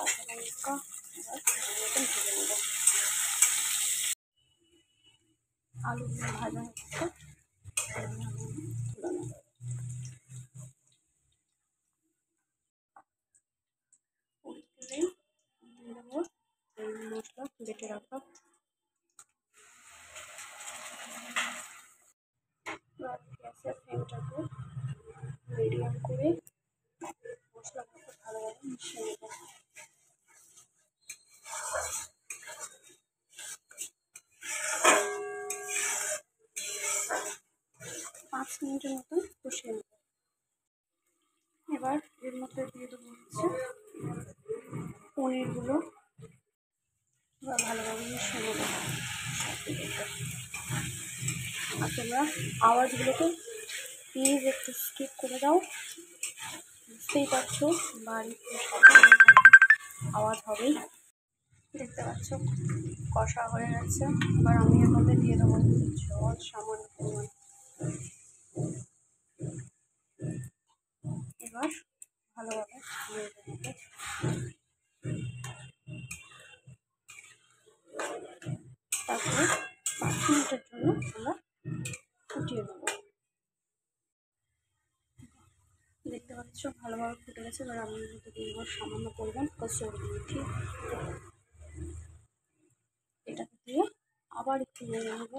কাঁচা লঙ্কা এবার মতন ভেজে নেব। আলুগুলো ভাজা হচ্ছে, তুলে নেব। ওই তেলেই দিয়ে দেবো মশলা বেটে রাখা। গ্যাসের ফ্লেমটাকে মিডিয়াম করে মশলাটাকে ভালোভাবে মিশিয়ে নেব। 5 মিনিটের মতো কষিয়ে নেব। এবার এর মধ্যে দিয়ে দেবো হচ্ছে পনিরগুলো, এবার ভালোভাবে মিশিয়ে নেব। আর তোমরা আওয়াজগুলোকে প্লিজ একটু স্কিপ করে দাও, বুঝতেই পারছো বাড়িতে আওয়াজ হবেই। দেখতে পাচ্ছ কষা হয়ে গেছে। এবার আমি এর মধ্যে দিয়ে দেবো জল সামান্য পরিমাণ। এবার ভালোভাবে নেড়ে নেব। তারপরে 5 মিনিটের জন্য আমরা ফুটিয়ে নেব। দেখতে পাচ্ছ ভালোভাবে ফুটে গেছে। এবার আমি এর মধ্যে দিয়ে দেবো সামান্য পরিমাণ কসুরি মেথি। এটাকে দিয়ে আবার একটু নেড়ে নেব।